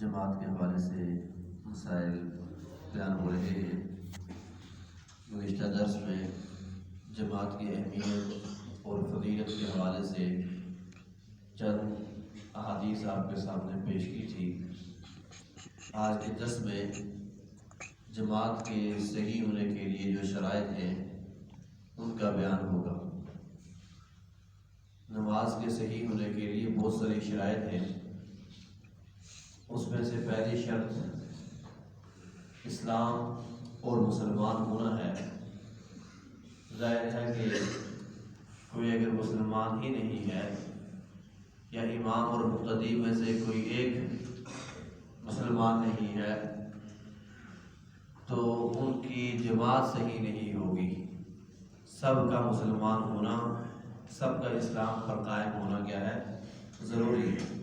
جماعت کے حوالے سے مسائل بیان ہو رہے ہیں۔ گزشتہ درس میں جماعت کی اہمیت اور فضیلت کے حوالے سے چند احادیث آپ کے سامنے پیش کی تھی۔ آج کے درس میں جماعت کے صحیح ہونے کے لیے جو شرائط ہیں ان کا بیان ہوگا۔ نماز کے صحیح ہونے کے لیے بہت ساری شرائط ہیں، اس میں سے پہلی شرط اسلام اور مسلمان ہونا ہے۔ ظاہر ہے کہ کوئی اگر مسلمان ہی نہیں ہے یا امام اور مقتدی میں سے کوئی ایک مسلمان نہیں ہے تو ان کی جماعت صحیح نہیں ہوگی۔ سب کا مسلمان ہونا، سب کا اسلام پر قائم ہونا کیا ہے؟ ضروری ہے۔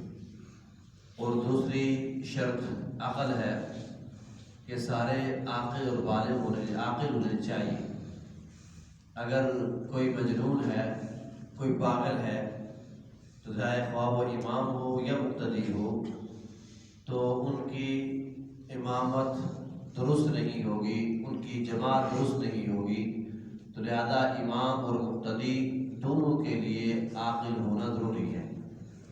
اور دوسری شرط عقل ہے کہ سارے عاقل اور بالغ ہونے چاہیے۔ اگر کوئی مجنون ہے، کوئی پاگل ہے تو ظاہر خواہ وہ امام ہو یا مقتدی ہو تو ان کی امامت درست نہیں ہوگی، ان کی جماعت درست نہیں ہوگی۔ تو لہذا امام اور مقتدی دونوں کے لیے عاقل ہونا ضروری ہے،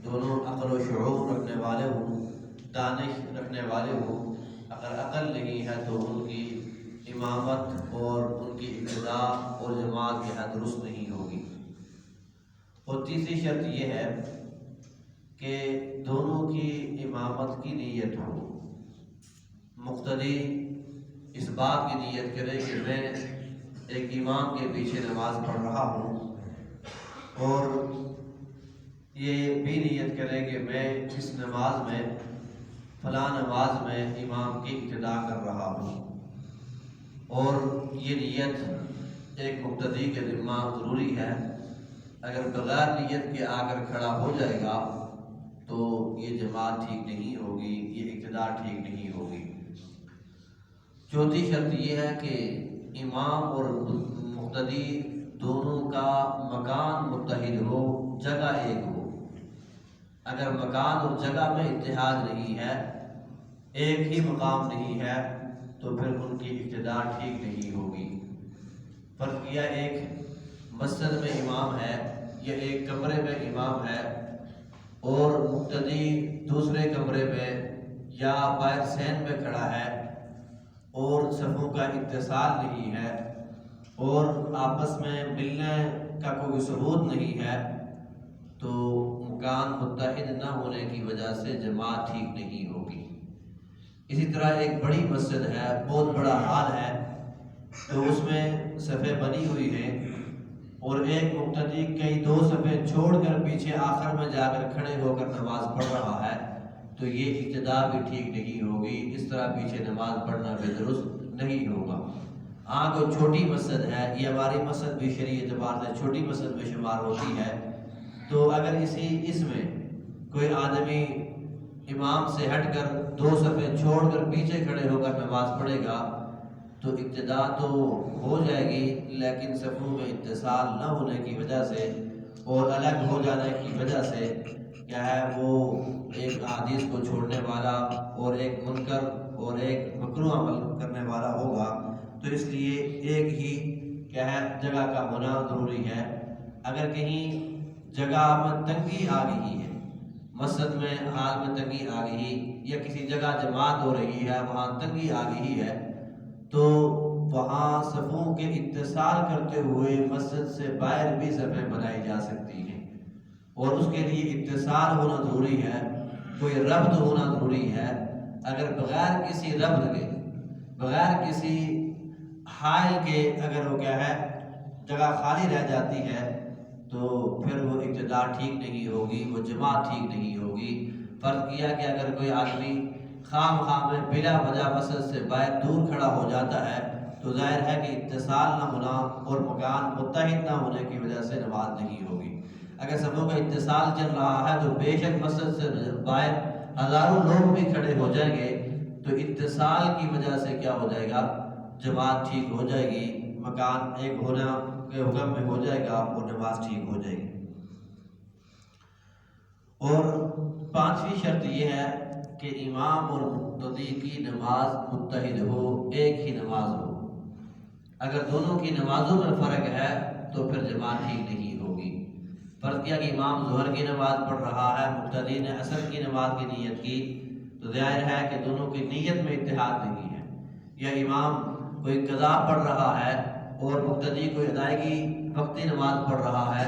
دونوں عقل و شعور رکھنے والے ہوں، دانش رکھنے والے ہوں۔ اگر عقل نہیں ہے تو ان کی امامت اور ان کی اقتداء اور جماعت جو ہے درست نہیں ہوگی۔ اور تیسری شرط یہ ہے کہ دونوں کی امامت کی نیت ہو۔ مقتدی اس بات کی نیت کرے کہ میں ایک امام کے پیچھے نماز پڑھ رہا ہوں، اور یہ بھی نیت کرے کہ میں اس نماز میں فلاں نماز میں امام کی اقتداء کر رہا ہوں۔ اور یہ نیت ایک مقتدی کے ذمہ ضروری ہے۔ اگر بغیر نیت کے آ کر کھڑا ہو جائے گا تو یہ جماعت ٹھیک نہیں ہوگی، یہ اقتداء ٹھیک نہیں ہوگی۔ چوتھی شرط یہ ہے کہ امام اور مقتدی دونوں کا مکان متحد ہو، جگہ ایک ہو۔ اگر مکان اور جگہ میں اتحاد نہیں ہے، ایک ہی مقام نہیں ہے، تو پھر ان کی اقتداء ٹھیک نہیں ہوگی۔ فرض کیا ایک مسجد میں امام ہے یا ایک کمرے میں امام ہے اور مقتدی دوسرے کمرے میں یا باہر صحن میں کھڑا ہے اور صفوں کا اتصال نہیں ہے اور آپس میں ملنے کا کوئی ثبوت نہیں ہے، تو مکان متحد نہ ہونے کی وجہ سے جماعت ٹھیک نہیں ہوگی۔ اسی طرح ایک بڑی مسجد ہے، بہت بڑا ہال ہے، تو اس میں صفیں بنی ہوئی ہیں اور ایک مقتدی کئی دو صفیں چھوڑ کر پیچھے آخر میں جا کر کھڑے ہو کر نماز پڑھ رہا ہے، تو یہ اقتداء بھی ٹھیک نہیں ہوگی۔ اس طرح پیچھے نماز پڑھنا بھی درست نہیں ہوگا۔ ہاں کوئی چھوٹی مسجد ہے، یہ ہماری مسجد بھی شرعی اعتبار سے چھوٹی مسجد میں شمار ہوتی ہے، تو اگر اس میں کوئی آدمی امام سے ہٹ کر دو صفیں چھوڑ کر پیچھے کھڑے ہو کر نماز پڑھے گا تو اقتداء تو ہو جائے گی، لیکن صفوں میں اتصال نہ ہونے کی وجہ سے اور الگ ہو جانے کی وجہ سے کیا ہے، وہ ایک حدیث کو چھوڑنے والا اور ایک منکر اور ایک مکروہ عمل کرنے والا ہوگا۔ تو اس لیے ایک ہی کیا ہے جگہ کا ہونا ضروری ہے۔ اگر کہیں جگہ میں تنگی آ گئی ہے، مسجد میں حال میں تنگی آ گئی یا کسی جگہ جماعت ہو رہی ہے وہاں تنگی آ گئی ہے، تو وہاں صفوں کے اتصال کرتے ہوئے مسجد سے باہر بھی صفیں بنائی جا سکتی ہیں، اور اس کے لیے اتصال ہونا ضروری ہے، کوئی ربط ہونا ضروری ہے۔ اگر بغیر کسی ربط کے، بغیر کسی حائل کے اگر وہ کیا ہے جگہ خالی رہ جاتی ہے تو پھر وہ اقتداء ٹھیک نہیں ہوگی، وہ جماعت ٹھیک نہیں ہوگی۔ فرض کیا کہ اگر کوئی آدمی خام میں بلا وجہ مسجد سے باہر دور کھڑا ہو جاتا ہے تو ظاہر ہے کہ اتصال نہ ہونا اور مکان متحد نہ ہونے کی وجہ سے نماز نہیں ہوگی۔ اگر سبوں کا اتصال چل رہا ہے تو بے شک مسجد سے باہر ہزاروں لوگ بھی کھڑے ہو جائیں گے تو اتصال کی وجہ سے کیا ہو جائے گا، جماعت ٹھیک ہو جائے گی، مکان ایک ہونا کے حکم میں ہو جائے گا اور نماز ٹھیک ہو جائے گی۔ اور پانچویں شرط یہ ہے کہ امام اور مقتدی کی نماز متحد ہو، ایک ہی نماز ہو۔ اگر دونوں کی نمازوں میں فرق ہے تو پھر جماعت ٹھیک نہیں ہوگی۔ فرض کیا کہ امام ظہر کی نماز پڑھ رہا ہے، مقتدی نے عصر کی نماز کی نیت کی، تو ظاہر ہے کہ دونوں کی نیت میں اتحاد نہیں ہے۔ یا امام کوئی قضا پڑھ رہا ہے اور مقتدی کوئی ادائیگی وقتی نماز پڑھ رہا ہے،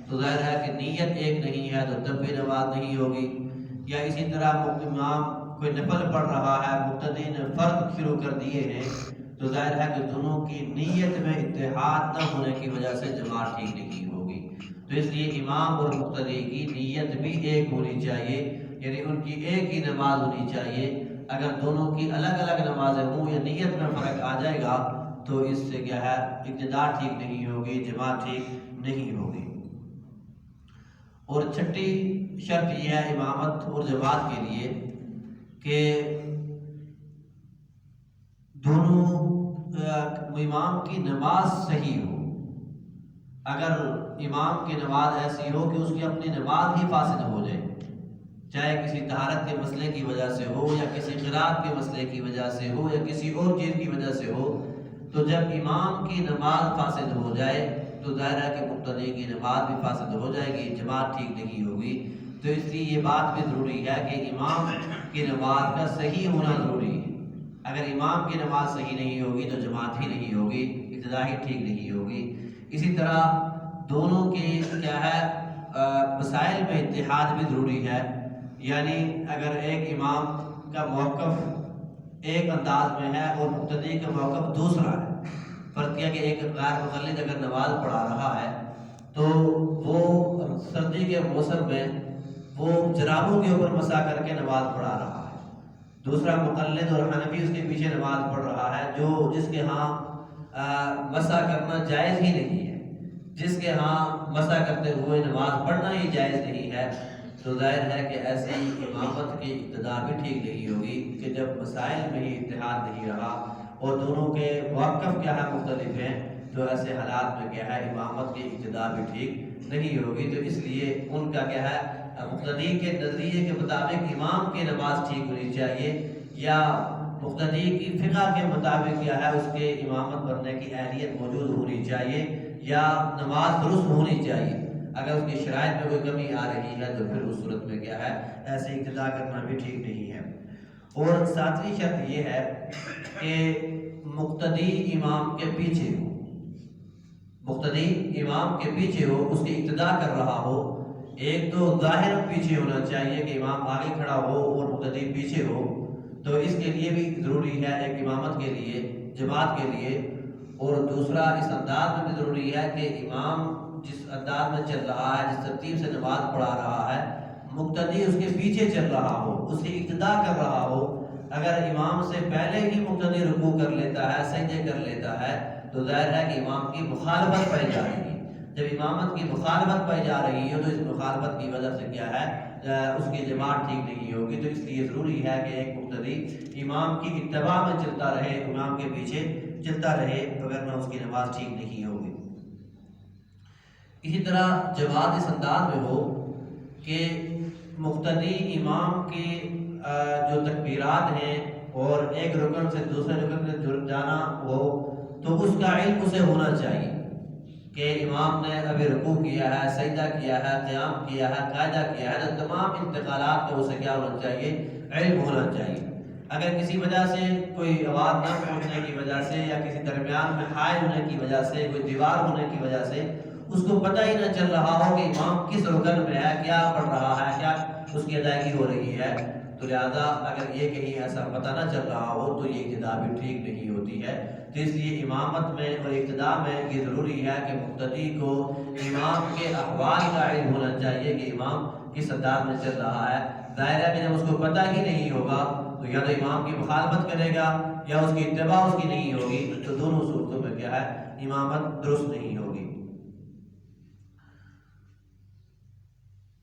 تو ظاہر ہے کہ نیت ایک نہیں ہے، تو تب بھی نماز نہیں ہوگی۔ یا اسی طرح امام کوئی نفل پڑھ رہا ہے، مقتدی نے فرض شروع کر دیے ہیں، تو ظاہر ہے کہ دونوں کی نیت میں اتحاد نہ ہونے کی وجہ سے جماعت ٹھیک نہیں ہوگی۔ تو اس لیے امام اور مقتدی کی نیت بھی ایک ہونی چاہیے، یعنی ان کی ایک ہی نماز ہونی چاہیے۔ اگر دونوں کی الگ الگ نمازیں ہوں یا نیت میں فرق آ جائے گا تو اس سے کیا ہے، اقتداء ٹھیک نہیں ہوگی، جماعت ٹھیک نہیں ہوگی۔ اور چھٹی شرط یہ ہے امامت اور جماعت کے لیے کہ دونوں امام کی نماز صحیح ہو۔ اگر امام کی نماز ایسی ہو کہ اس کی اپنی نماز ہی فاسد ہو جائے، چاہے کسی طہارت کے مسئلے کی وجہ سے ہو یا کسی قرات کے مسئلے کی وجہ سے ہو یا کسی اور چیز کی وجہ سے ہو، تو جب امام کی نماز فاسد ہو جائے تو ظاہر ہے کہ مقتدی کی نماز بھی فاسد ہو جائے گی، جماعت ٹھیک نہیں ہوگی۔ تو اس لیے یہ بات بھی ضروری ہے کہ امام کی نماز کا صحیح ہونا ضروری ہے۔ اگر امام کی نماز صحیح نہیں ہوگی تو جماعت ہی نہیں ہوگی، ابتدا ہی ٹھیک نہیں ہوگی۔ اسی طرح دونوں کے کیا ہے مسائل میں اتحاد بھی ضروری ہے، یعنی اگر ایک امام کا موقف ایک انداز میں ہے اور مقتدی کا موقف دوسرا ہے، فرض کیا کہ ایک غیر مقلد اگر نماز پڑھا رہا ہے تو وہ سردی کے موسم میں وہ جرابوں کے اوپر مسح کر کے نماز پڑھا رہا ہے، دوسرا مقلد اور حنفی اس کے پیچھے نماز پڑھ رہا ہے جس کے ہاں مسح کرنا جائز ہی نہیں ہے، جس کے ہاں مسح کرتے ہوئے نماز پڑھنا ہی جائز نہیں ہے، تو ظاہر ہے کہ ایسی امامت کی اقتداء بھی ٹھیک نہیں ہوگی کہ جب مسائل میں ہی اتحاد نہیں رہا اور دونوں کے موقف کیا ہے مختلف ہیں، تو ایسے حالات میں کیا ہے امامت کی اقتداء بھی ٹھیک نہیں ہوگی۔ تو اس لیے ان کا کیا ہے مقتدی کے نظریے کے مطابق امام کی نماز ٹھیک ہونی چاہیے، یا مقتدی کی فقہ کے مطابق کیا ہے اس کے امامت بننے کی اہلیت موجود ہونی چاہیے یا نماز درست ہونی چاہیے۔ اگر اس کی شرائط میں کوئی کمی آ رہی ہے تو پھر اس صورت میں کیا ہے ایسے اقتداء کرنا بھی ٹھیک نہیں ہے۔ اور ساتویں شرط یہ ہے کہ مقتدی امام کے پیچھے ہو، مقتدی امام کے پیچھے ہو، اس کی اقتداء کر رہا ہو۔ ایک تو ظاہر پیچھے ہونا چاہیے کہ امام آگے کھڑا ہو اور مقتدی پیچھے ہو، تو اس کے لیے بھی ضروری ہے ایک امامت کے لیے، جماعت کے لیے۔ اور دوسرا اس انداز میں بھی ضروری ہے کہ امام جس انداز میں چل رہا ہے، جس ترتیب سے نماز پڑھا رہا ہے، مقتدی اس کے پیچھے چل رہا ہو، اس کی اقتداء کر رہا ہو۔ اگر امام سے پہلے ہی مقتدی رکوع کر لیتا ہے، سجدے کر لیتا ہے، تو ظاہر ہے کہ امام کی مخالفت پائی جا رہی ہے۔ جب امامت کی مخالفت پائی جا رہی ہے تو اس مخالفت کی وجہ سے کیا ہے اس کی جماعت ٹھیک نہیں ہوگی۔ تو اس لیے ضروری ہے کہ ایک مقتدی امام کی اتباع میں چلتا رہے، امام کے پیچھے چلتا رہے، وگرنہ اس کی نماز ٹھیک نہیں ہوگی۔ اسی طرح جماعت اس انداز میں ہو کہ مقتدی امام کے جو تکبیرات ہیں اور ایک رکن سے دوسرے رکن سے جڑ جانا ہو، تو اس کا علم اسے ہونا چاہیے کہ امام نے ابھی رکوع کیا ہے، سجدہ کیا ہے، قیام کیا ہے، قاعدہ کیا ہے، تو تمام انتقالات کا اسے کیا ہونا چاہیے، علم ہونا چاہیے۔ اگر کسی وجہ سے کوئی آواز نہ پہنچنے کی وجہ سے یا کسی درمیان میں حائل ہونے کی وجہ سے، کوئی دیوار ہونے کی وجہ سے اس کو پتہ ہی نہ چل رہا ہو کہ امام کس رکن میں ہے، کیا پڑھ رہا ہے، کیا اس کی ادائیگی ہو رہی ہے، تو لہذا اگر یہ کہیں ایسا پتہ نہ چل رہا ہو تو یہ اقتداء بھی ٹھیک نہیں ہوتی ہے۔ تو اس لیے امامت میں اور اقتداء میں یہ ضروری ہے کہ مقتدی کو امام کے احوال کا علم ہونا چاہیے کہ امام کس انداز میں چل رہا ہے۔ ظاہر ہے کہ جب اس کو پتہ ہی نہیں ہوگا تو یا تو امام کی مخالفت کرے گا یا اس کی اتباع اس کی نہیں ہوگی، تو دونوں صورتوں میں کیا ہے امامت درست نہیں ہوگی۔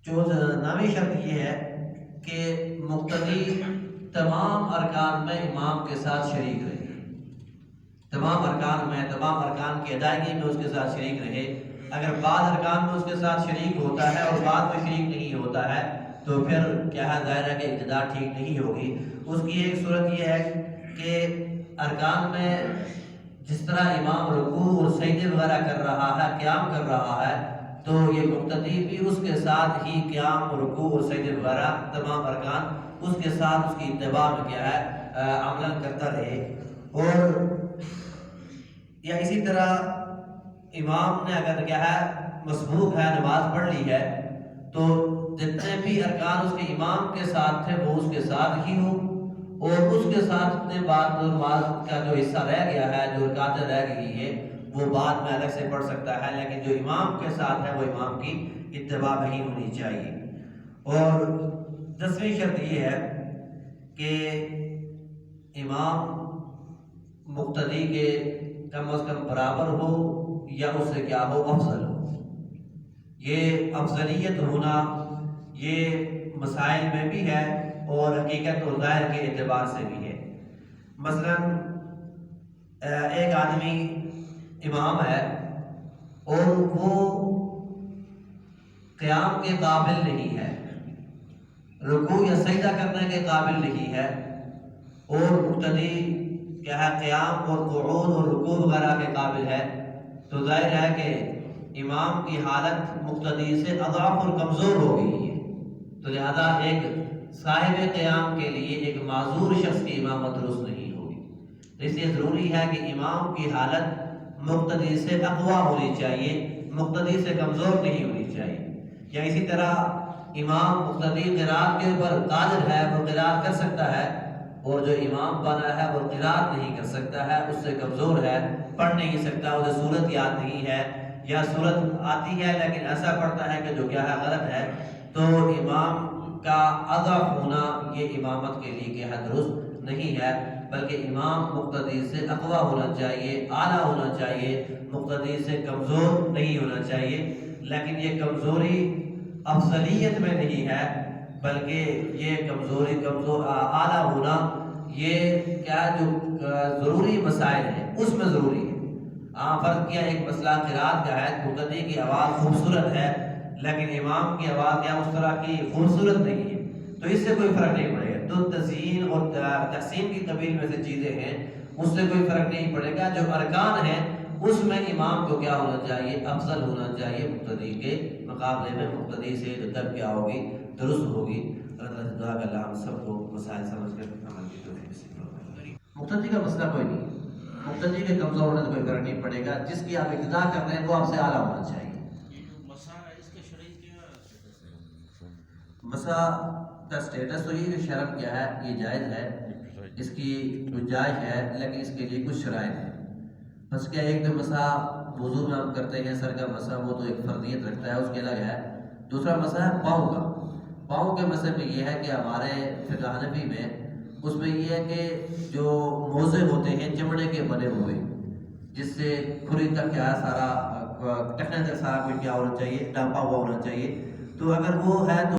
9ویں شرط یہ ہے کہ مقتدی تمام ارکان میں امام کے ساتھ شریک رہے، تمام ارکان میں، تمام ارکان کی ادائیگی میں اس کے ساتھ شریک رہے۔ اگر بعض ارکان میں اس کے ساتھ شریک ہوتا ہے اور بعض میں شریک نہیں ہوتا ہے تو پھر کیا ہے ظاہر ہے کہ ابتدا ٹھیک نہیں ہوگی۔ اس کی ایک صورت یہ ہے کہ ارکان میں جس طرح امام رکوع اور سجدے وغیرہ کر رہا ہے، قیام کر رہا ہے، تو یہ مقتدی بھی اس کے ساتھ ہی قیام، رکوع اور سجدے وغیرہ تمام ارکان اس کے ساتھ اس کی اتباع میں کیا ہے عمل کرتا رہے۔ اور یا اسی طرح امام نے اگر کیا ہے مسبوق ہے، نماز پڑھ لی ہے، تو جتنے بھی ارکان اس کے امام کے ساتھ تھے وہ اس کے ساتھ ہی ہوں، اور اس کے ساتھ اتنے بعد نماز کا جو حصہ رہ گیا ہے، جو رکعتیں رہ گئی ہے، وہ بعد میں الگ سے پڑھ سکتا ہے، لیکن جو امام کے ساتھ ہے وہ امام کی اتباع نہیں ہونی چاہیے۔ اور 10ویں شرط یہ ہے کہ امام مقتدی کے کم از کم برابر ہو یا اس سے کیا ہو، افضل ہو۔ یہ افضلیت ہونا یہ مسائل میں بھی ہے اور حقیقت اور ظاہر کے اعتبار سے بھی ہے۔ مثلا ایک آدمی امام ہے اور وہ قیام کے قابل نہیں ہے، رکوع یا سجدہ کرنے کے قابل نہیں ہے، اور مقتدی کیا ہے قیام اور قعود اور رکوع وغیرہ کے قابل ہے، تو ظاہر ہے کہ امام کی حالت مقتدی سے اضعف اور کمزور ہو گئی ہے، تو لہذا ایک صاحب قیام کے لیے ایک معذور شخص کی امامت درست نہیں ہوگی۔ اس لیے ضروری ہے کہ امام کی حالت مقتدی سے اقویٰ ہونی چاہیے، مقتدی سے کمزور نہیں ہونی چاہیے۔ یا اسی طرح امام مقتدی قرات کے اوپر قادر ہے، وہ قرات کر سکتا ہے، اور جو امام بنا ہے وہ قرات نہیں کر سکتا ہے، اس سے کمزور ہے، پڑھ نہیں سکتا، اسے سورت یاد نہیں ہے، یا سورت آتی ہے لیکن ایسا پڑھتا ہے کہ جو کیا ہے غلط ہے، تو امام کا اضعف ہونا یہ امامت کے لیے کیا ہے درست نہیں ہے، بلکہ امام مقتدی سے اقویٰ ہونا چاہیے، اعلیٰ ہونا چاہیے، مقتدی سے کمزور نہیں ہونا چاہیے۔ لیکن یہ کمزوری افضلیت میں نہیں ہے، بلکہ یہ کمزوری اعلیٰ ہونا یہ کیا جو ضروری مسائل ہیں اس میں ضروری ہے۔ فرض کیا ایک مسئلہ قرات کا ہے، مقتدی کی آواز خوبصورت ہے لیکن امام کی آواز کیا اس طرح کی خوبصورت نہیں ہے، تو اس سے کوئی فرق نہیں پڑے گا۔ تو تزیین اور تحسین کی قبیل میں سے چیزیں ہیں، اس سے کوئی فرق نہیں پڑے گا۔ جو ارکان ہیں اس میں امام کو کیا ہونا چاہیے، افضل ہونا چاہیے مقتدی کے مقابلے میں۔ مقتدی سے جو تب کیا ہوگی، درست ہوگی۔ اللہ ہم سب کو مسائل سمجھ کر عمل کی توفیق نصیب فرمائے۔ مقتدی کا مسئلہ کوئی نہیں، مقتدی کے کمزور ہونے سے کوئی فرق نہیں پڑے گا، جس کی آپ ابتدا کر رہے ہیں وہ آپ سے اعلیٰ ہونا چاہیے۔ مسا کا سٹیٹس تو یہ شرط کیا ہے، یہ جائز ہے، اس کی گنجائش ہے، لیکن اس کے لیے کچھ شرائط ہیں۔ بس کیا ایک تو مسا وضو میں ہم کرتے ہیں، سر کا مسا وہ تو ایک فردیت رکھتا ہے، اس کے الگ ہے۔ دوسرا مسا ہے پاؤں کا۔ پاؤں کے مسئلے میں یہ ہے کہ ہمارے فقہ حنفی میں اس میں یہ ہے کہ جو موزے ہوتے ہیں چمڑے کے بنے ہوئے، جس سے کھری تک کیا سارا ٹخنے تک سارا کوئی کیا ہونا چاہیے، ڈانپا ہوا ہونا چاہیے، تو اگر وہ ہے تو